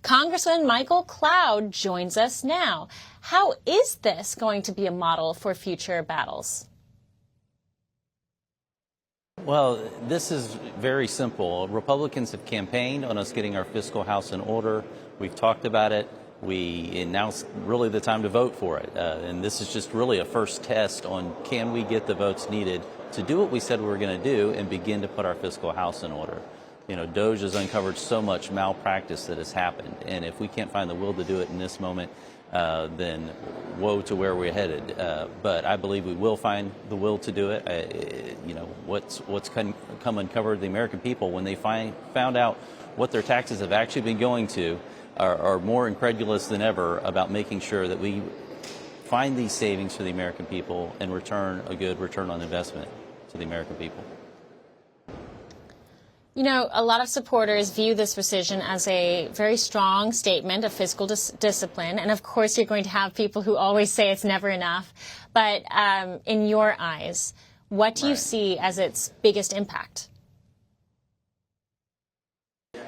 Congressman Michael Cloud joins us now. How is this going to be a model for future battles? Well, this is very simple. Republicans have campaigned on us getting our fiscal house in order. We've talked about it. And now's really the time to vote for it. And this is just really a first test on can we get the votes needed to do what we said we were going to do and begin to put our fiscal house in order. You know, DOJ has uncovered so much malpractice that has happened. And if we can't find the will to do it in this moment, then woe to where we're headed. But I believe we will find the will to do it. You know, what's come uncovered, the American people, when they found out what their taxes have actually been going to, are more incredulous than ever about making sure that we find these savings for the American people and return a good return on investment to the American people. You know, a lot of supporters view this rescission as a very strong statement of fiscal discipline. And of course, you're going to have people who always say it's never enough. But in your eyes, what do you see as its biggest impact?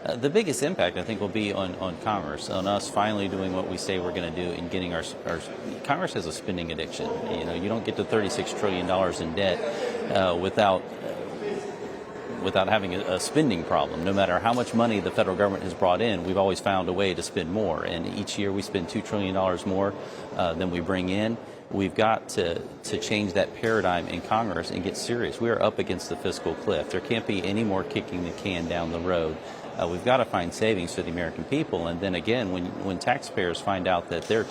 The biggest impact, I think, will be on Congress, on us finally doing what we say we're going to do and getting our Congress has a spending addiction. You know, you don't get to $36 trillion in debt without having a spending problem. No matter how much money the federal government has brought in, we've always found a way to spend more. And each year we spend $2 trillion more than we bring in. We've got to change that paradigm in Congress and get serious. We are up against the fiscal cliff. There can't be any more kicking the can down the road. We've got to find savings for the American people. And then again, when taxpayers find out that their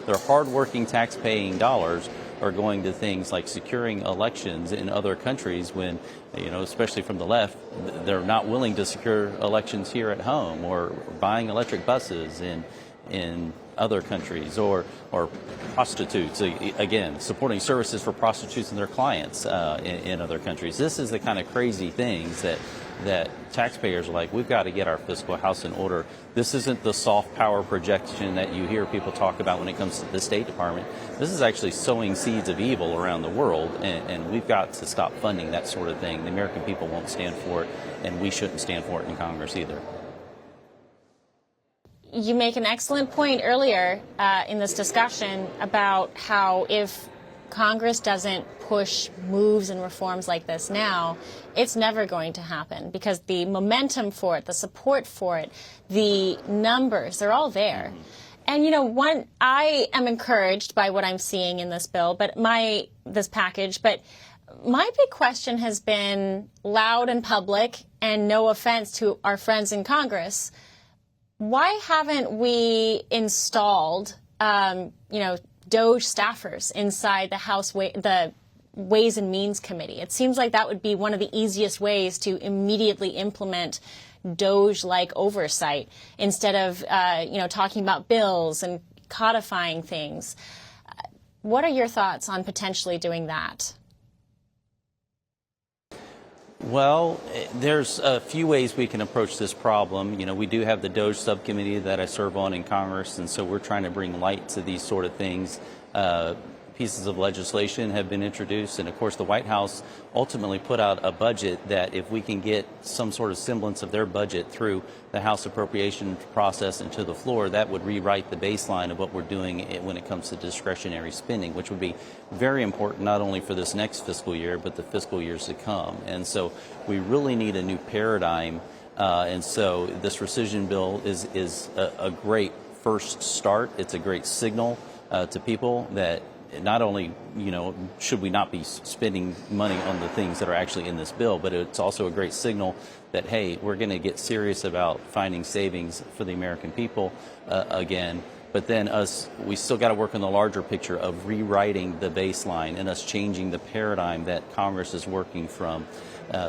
hardworking tax-paying dollars are going to things like securing elections in other countries when, you know, especially from the left, they're not willing to secure elections here at home, or buying electric buses in other countries, or prostitutes, again, supporting services for prostitutes and their clients in other countries. This is the kind of crazy things that taxpayers are like, we've got to get our fiscal house in order. This isn't the soft power projection that you hear people talk about when it comes to the State Department. This is actually sowing seeds of evil around the world, and we've got to stop funding that sort of thing. The American people won't stand for it, and we shouldn't stand for it in Congress either. You make an excellent point earlier in this discussion about how if Congress doesn't push moves and reforms like this now, it's never going to happen, because the momentum for it, the support for it, the numbers, they're all there. And, you know, I am encouraged by what I'm seeing in this bill, this package, but my big question has been, loud and public, and no offense to our friends in Congress, why haven't we installed, you know, DOJ staffers inside the House, the Ways and Means Committee? It seems like that would be one of the easiest ways to immediately implement DOJ-like oversight instead of, you know, talking about bills and codifying things. What are your thoughts on potentially doing that? Well, there's a few ways we can approach this problem. You know, we do have the DOJ subcommittee that I serve on in Congress, and so we're trying to bring light to these sort of things. Pieces of legislation have been introduced, and of course the White House ultimately put out a budget that if we can get some sort of semblance of their budget through the House appropriation process and to the floor, that would rewrite the baseline of what we're doing when it comes to discretionary spending, which would be very important not only for this next fiscal year, but the fiscal years to come. And so we really need a new paradigm, and so this rescission bill is a great first start. It's a great signal to people that not only, you know, should we not be spending money on the things that are actually in this bill, but it's also a great signal that, hey, we're going to get serious about finding savings for the American people again. But then we still got to work on the larger picture of rewriting the baseline and us changing the paradigm that Congress is working from.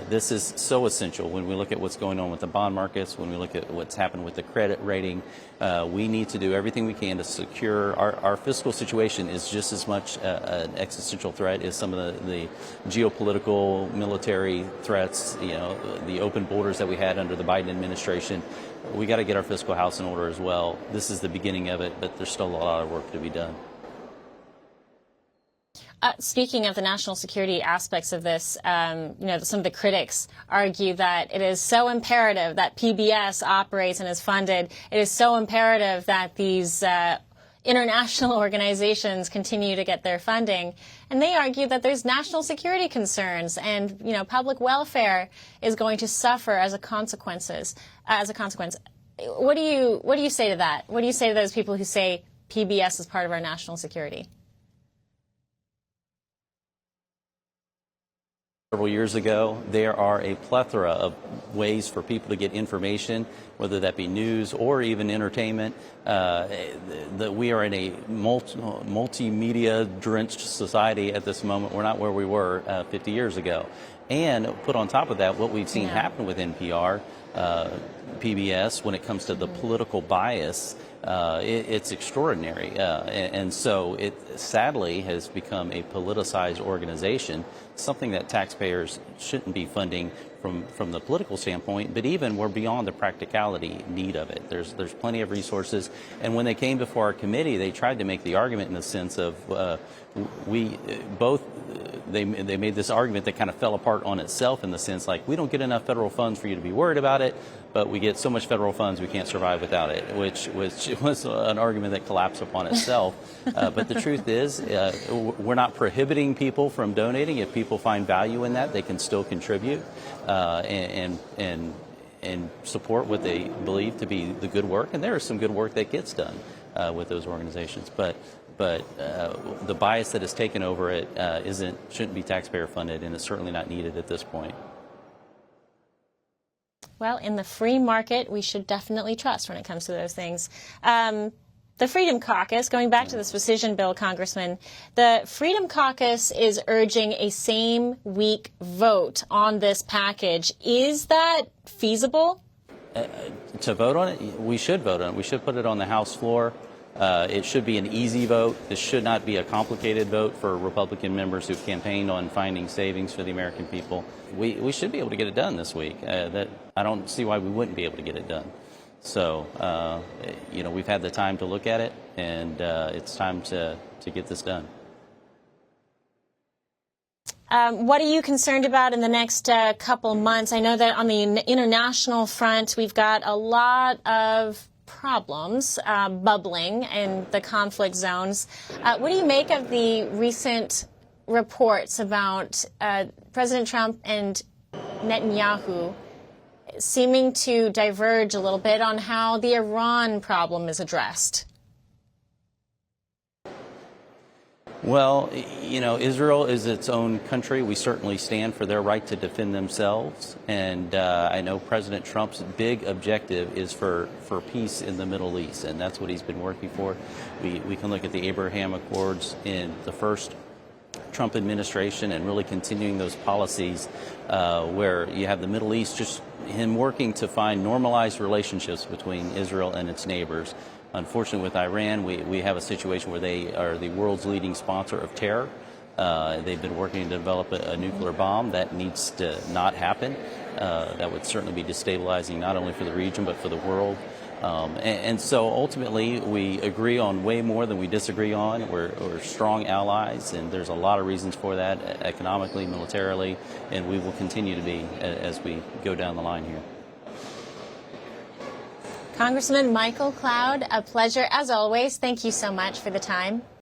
This is so essential when we look at what's going on with the bond markets, when we look at what's happened with the credit rating. We need to do everything we can to secure our fiscal situation is just as much an existential threat as some of the geopolitical, military threats, you know, the open borders that we had under the Biden administration. We got to get our fiscal house in order as well. This is the beginning of it, but there's still a lot of work to be done. Speaking of the national security aspects of this, some of the critics argue that it is so imperative that PBS operates and is funded. It is so imperative that these international organizations continue to get their funding. And they argue that there's national security concerns and, public welfare is going to suffer as a consequence. What do you say to that? What do you say to those people who say PBS is part of our national security? Several years ago, there are a plethora of ways for people to get information, whether that be news or even entertainment. That we are in a multimedia-drenched society at this moment. We're not where we were 50 years ago. And put on top of that, what we've seen happen with NPR, PBS, when it comes to the political bias, it's extraordinary. And so it sadly has become a politicized organization, something that taxpayers shouldn't be funding from the political standpoint, but even we're beyond the practicality need of it. There's plenty of resources. And when they came before our committee, they tried to make the argument in the sense of they made this argument that kind of fell apart on itself in the sense like, we don't get enough federal funds for you to be worried about it, but we get so much federal funds we can't survive without it, which was an argument that collapsed upon itself. But the truth is, we're not prohibiting people from donating. If people find value in that, they can still contribute and support what they believe to be the good work. And there is some good work that gets done with those organizations. But the bias that has taken over it shouldn't be taxpayer funded, and it's certainly not needed at this point. Well, in the free market, we should definitely trust when it comes to those things. The Freedom Caucus, going back to this rescission bill, Congressman, the Freedom Caucus is urging a same-week vote on this package. Is that feasible? To vote on it, we should vote on it. We should put it on the House floor. It should be an easy vote. This should not be a complicated vote for Republican members who've campaigned on finding savings for the American people. We should be able to get it done this week. I don't see why we wouldn't be able to get it done. So, we've had the time to look at it, and it's time to get this done. What are you concerned about in the next couple months? I know that on the international front, we've got a lot of problems bubbling in the conflict zones. What do you make of the recent reports about President Trump and Netanyahu seeming to diverge a little bit on how the Iran problem is addressed? Well, Israel is its own country. We certainly stand for their right to defend themselves. And I know President Trump's big objective is for peace in the Middle East, and that's what he's been working for. We can look at the Abraham Accords in the first Trump administration and really continuing those policies where you have the Middle East, just him working to find normalized relationships between Israel and its neighbors. Unfortunately, with Iran, we have a situation where they are the world's leading sponsor of terror. They've been working to develop a nuclear bomb. That needs to not happen. That would certainly be destabilizing not only for the region but for the world. And so ultimately, we agree on way more than we disagree on. We're strong allies, and there's a lot of reasons for that, economically, militarily, and we will continue to be as we go down the line here. Congressman Michael Cloud, a pleasure as always. Thank you so much for the time.